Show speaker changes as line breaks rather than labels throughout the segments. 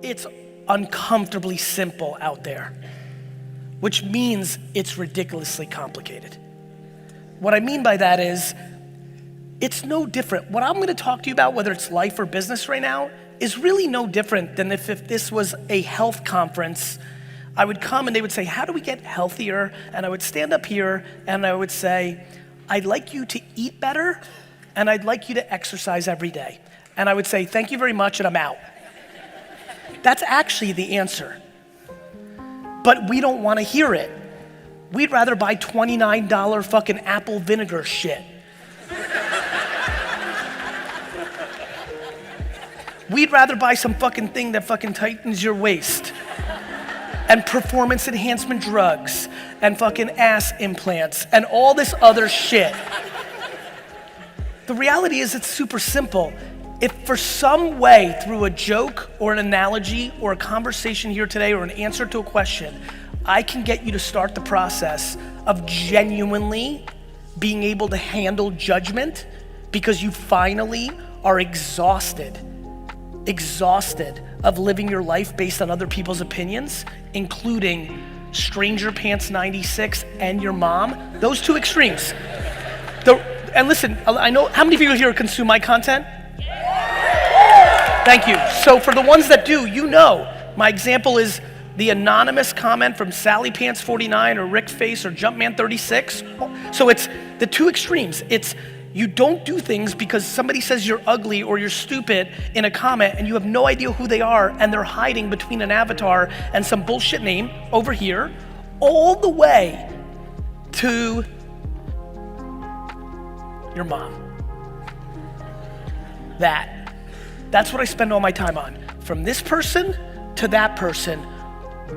it's uncomfortably simple out there, which means it's ridiculously complicated. What I mean by that is, it's no different. What I'm gonna talk to you about, whether it's life or business right now, is really no different than if this was a health conference. I would come and they would say, how do we get healthier? And I would stand up here and I would say, I'd like you to eat better and I'd like you to exercise every day. And I would say, thank you very much, and I'm out. That's actually the answer. But we don't wanna hear it. We'd rather buy $29 fucking apple vinegar shit. We'd rather buy some fucking thing that fucking tightens your waist, and performance enhancement drugs, and fucking ass implants, and all this other shit. The reality is it's super simple. If for some way, through a joke or an analogy or a conversation here today or an answer to a question, I can get you to start the process of genuinely being able to handle judgment because you finally are exhausted of living your life based on other people's opinions, including Stranger Pants 96 and your mom, those two extremes. And listen, I know, how many of you here consume my content? Thank you. So for the ones that do, you know, my example is the anonymous comment from Sally Pants 49 or Rick Face or Jumpman 36. So it's the two extremes. It's you don't do things because somebody says you're ugly or you're stupid in a comment and you have no idea who they are and they're hiding between an avatar and some bullshit name over here, all the way to your mom. That's what I spend all my time on. From this person to that person.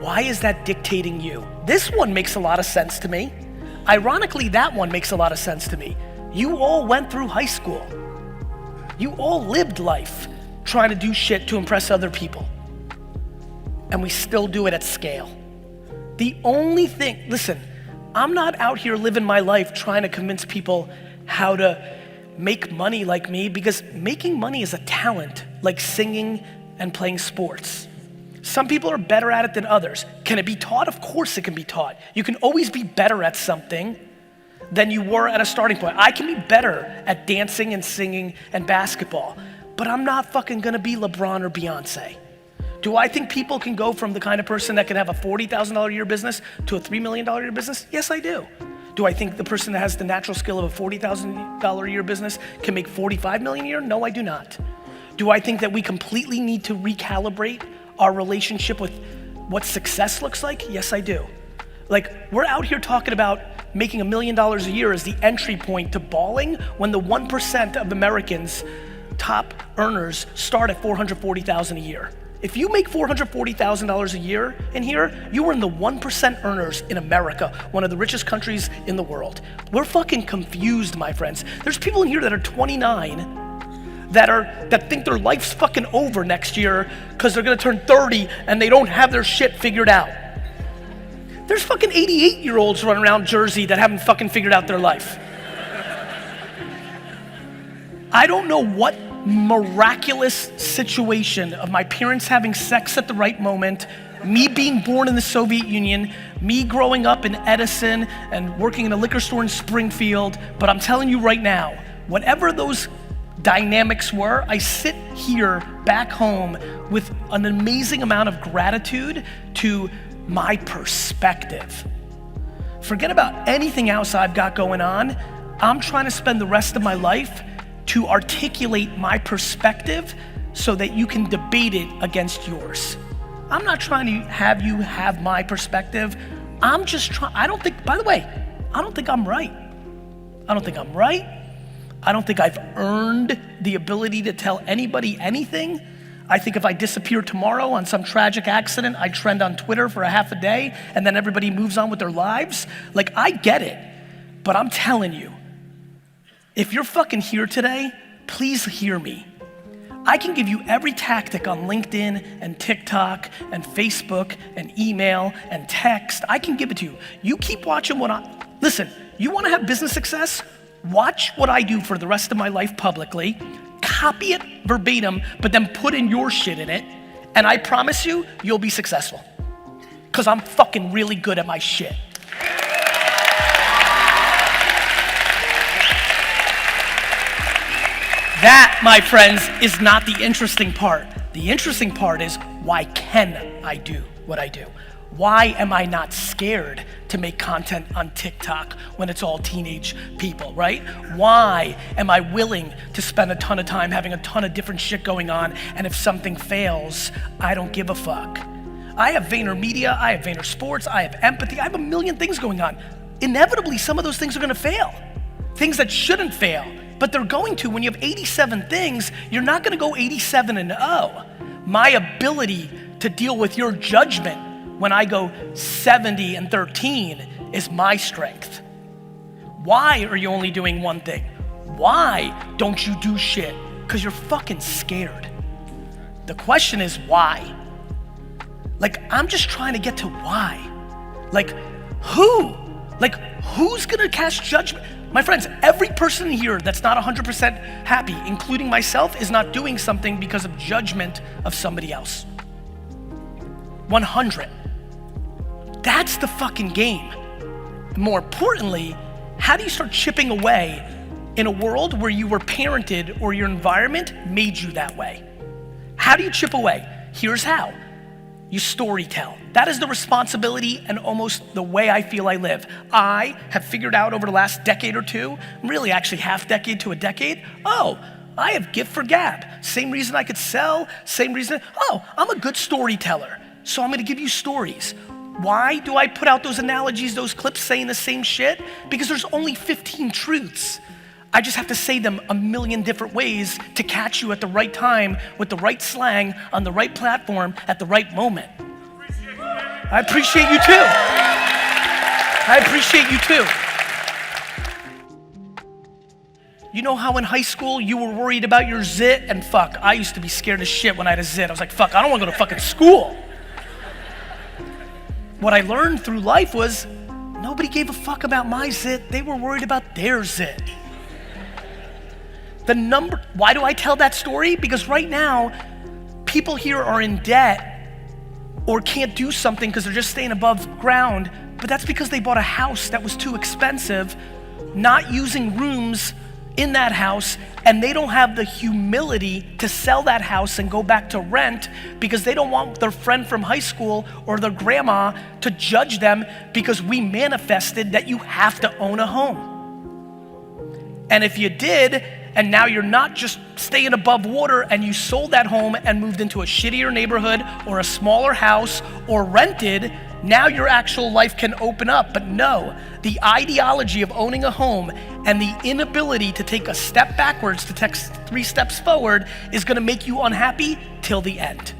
Why is that dictating you? This one makes a lot of sense to me. Ironically, that one makes a lot of sense to me. You all went through high school. You all lived life trying to do shit to impress other people. And we still do it at scale. The only thing, listen, I'm not out here living my life trying to convince people how to make money like me, because making money is a talent, like singing and playing sports. Some people are better at it than others. Can it be taught? Of course it can be taught. You can always be better at something than you were at a starting point. I can be better at dancing and singing and basketball, but I'm not fucking gonna be LeBron or Beyonce. Do I think people can go from the kind of person that can have a $40,000 a year business to a $3 million a year business? Yes, I do. Do I think the person that has the natural skill of a $40,000 a year business can make 45 million a year? No, I do not. Do I think that we completely need to recalibrate our relationship with what success looks like? Yes, I do. Like, we're out here talking about making $1 million a year as the entry point to balling when the 1% of Americans, top earners, start at $440,000 a year. If you make $440,000 a year in here, you are in the 1% earners in America, one of the richest countries in the world. We're fucking confused, my friends. There's people in here that are 29 that think their life's fucking over next year because they're gonna turn 30 and they don't have their shit figured out. There's fucking 88-year-olds running around Jersey that haven't fucking figured out their life. I don't know what miraculous situation of my parents having sex at the right moment, me being born in the Soviet Union, me growing up in Edison and working in a liquor store in Springfield, but I'm telling you right now, whatever those dynamics were, I sit here back home with an amazing amount of gratitude to my perspective. Forget about anything else I've got going on. I'm trying to spend the rest of my life to articulate my perspective so that you can debate it against yours. I'm not trying to have you have my perspective. I'm just trying, I don't think, by the way, I don't think I'm right. I don't think I'm right. I don't think I've earned the ability to tell anybody anything. I think if I disappear tomorrow on some tragic accident, I trend on Twitter for a half a day and then everybody moves on with their lives. Like, I get it, but I'm telling you, if you're fucking here today, please hear me. I can give you every tactic on LinkedIn and TikTok and Facebook and email and text. I can give it to you. You keep watching listen, you wanna have business success? Watch what I do for the rest of my life publicly, copy it verbatim, but then put in your shit in it, And I promise you, you'll be successful. Because I'm fucking really good at my shit. That, my friends, is not the interesting part. The interesting part is, why can I do what I do? Why am I not scared to make content on TikTok when it's all teenage people, right? Why am I willing to spend a ton of time having a ton of different shit going on, and if something fails, I don't give a fuck? I have VaynerMedia, I have VaynerSports, I have empathy, I have a million things going on. Inevitably, some of those things are gonna fail. Things that shouldn't fail, but they're going to. When you have 87 things, you're not gonna go 87-0. My ability to deal with your judgment when I go 70-13 is my strength. Why are you only doing one thing? Why don't you do shit? Because you're fucking scared. The question is why? Like, I'm just trying to get to why. Like, who? Like, who's gonna cast judgment? My friends, every person here that's not 100% happy, including myself, is not doing something because of judgment of somebody else. 100. That's the fucking game. More importantly, how do you start chipping away in a world where you were parented or your environment made you that way? How do you chip away? Here's how. You storytell. That is the responsibility and almost the way I feel I live. I have figured out over the last decade or two, really actually half decade to a decade, I have gift for gab. Same reason I could sell, same reason, I'm a good storyteller. So I'm gonna give you stories. Why do I put out those analogies, those clips saying the same shit? Because there's only 15 truths. I just have to say them a million different ways to catch you at the right time with the right slang on the right platform at the right moment. I appreciate you too. I appreciate you too. You know how in high school you were worried about your zit? And fuck, I used to be scared as shit when I had a zit. I was like, fuck, I don't want to go to fucking school. What I learned through life was nobody gave a fuck about my zit. They were worried about their zit. Why do I tell that story? Because right now, people here are in debt or can't do something because they're just staying above ground, but that's because they bought a house that was too expensive, not using rooms in that house, and they don't have the humility to sell that house and go back to rent because they don't want their friend from high school or their grandma to judge them because we manifested that you have to own a home. And if you did, and now you're not just staying above water and you sold that home and moved into a shittier neighborhood or a smaller house or rented, now your actual life can open up. But no, the ideology of owning a home and the inability to take a step backwards to take 3 steps forward is gonna make you unhappy till the end.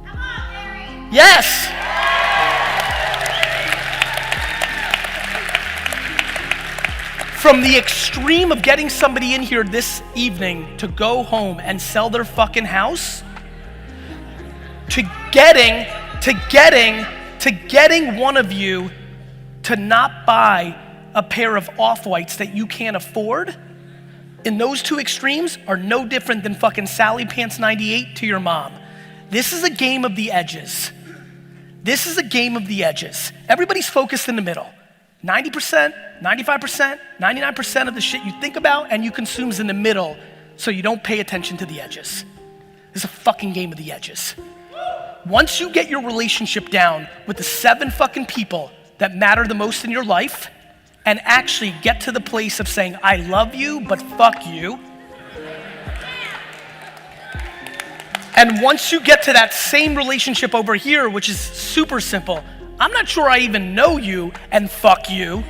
Come on, Gary. Yes. From the extreme of getting somebody in here this evening to go home and sell their fucking house, to getting one of you to not buy a pair of off-whites that you can't afford, in those two extremes are no different than fucking Sally Pants 98 to your mom. This is a game of the edges. This is a game of the edges. Everybody's focused in the middle. 90%, 95%, 99% of the shit you think about and you consume is in the middle, so you don't pay attention to the edges. This is a fucking game of the edges. Once you get your relationship down with the 7 fucking people that matter the most in your life and actually get to the place of saying, I love you, but fuck you. And once you get to that same relationship over here, which is super simple, I'm not sure I even know you, and fuck you.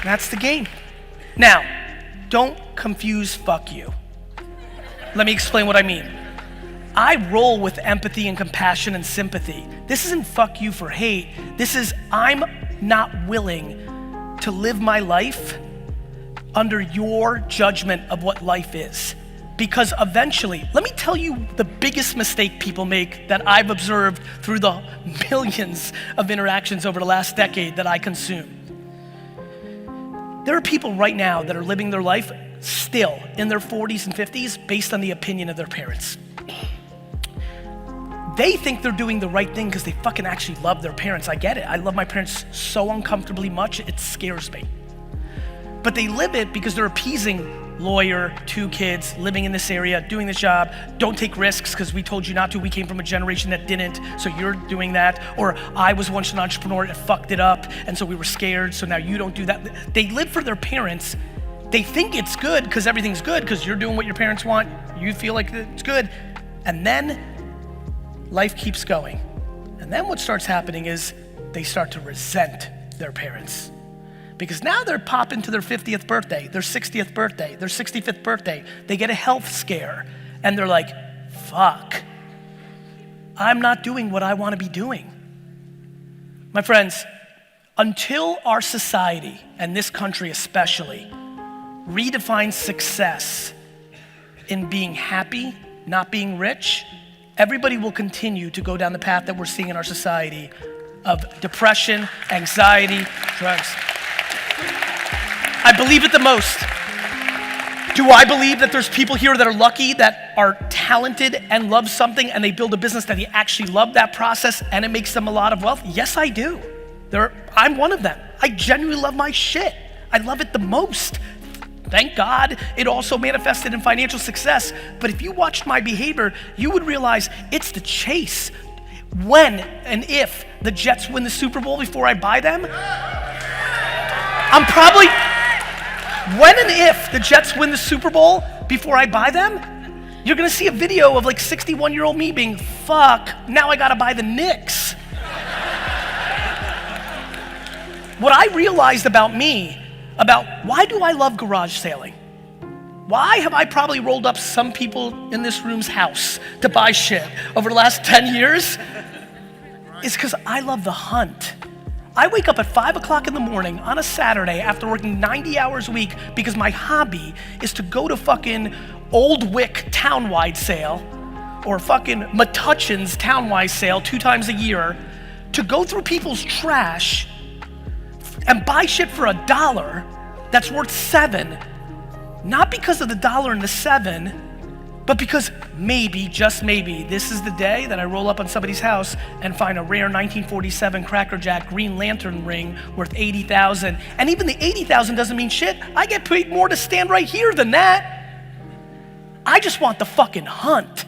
That's the game. Now, don't confuse fuck you. Let me explain what I mean. I roll with empathy and compassion and sympathy. This isn't fuck you for hate. This is I'm not willing to live my life under your judgment of what life is. Because eventually, let me tell you the biggest mistake people make that I've observed through the millions of interactions over the last decade that I consume. There are people right now that are living their life still in their 40s and 50s based on the opinion of their parents. They think they're doing the right thing because they fucking actually love their parents. I get it. I love my parents so uncomfortably much, it scares me. But they live it because they're appeasing lawyer, 2 kids, living in this area, doing this job, don't take risks because we told you not to. We came from a generation that didn't, so you're doing that. Or I was once an entrepreneur and fucked it up, and so we were scared, so now you don't do that. They live for their parents. They think it's good because everything's good because you're doing what your parents want. You feel like it's good. And then life keeps going. And then what starts happening is they start to resent their parents. Because now they're popping to their 50th birthday, their 60th birthday, their 65th birthday. They get a health scare and they're like, fuck, I'm not doing what I want to be doing. My friends, until our society, and this country especially, redefines success in being happy, not being rich, everybody will continue to go down the path that we're seeing in our society of depression, anxiety, drugs. I believe it the most. Do I believe that there's people here that are lucky, that are talented and love something and they build a business that they actually love that process and it makes them a lot of wealth? Yes, I do. I'm one of them. I genuinely love my shit. I love it the most. Thank God it also manifested in financial success. But if you watched my behavior, you would realize it's the chase. When and if the Jets win the Super Bowl before I buy them, when and if the Jets win the Super Bowl before I buy them, you're gonna see a video of like 61-year-old me being, fuck, now I gotta buy the Knicks. What I realized about me, about why do I love garage sailing? Why have I probably rolled up some people in this room's house to buy shit over the last 10 years? Is because I love the hunt. I wake up at 5 o'clock in the morning on a Saturday after working 90 hours a week because my hobby is to go to fucking Old Wick townwide sale or fucking Metuchen's townwide sale 2 times a year to go through people's trash and buy shit for $1 that's worth $7, not because of the $1 and the $7, but because maybe, just maybe, this is the day that I roll up on somebody's house and find a rare 1947 Cracker Jack Green Lantern ring worth $80,000. And even the $80,000 doesn't mean shit. I get paid more to stand right here than that. I just want the fucking hunt.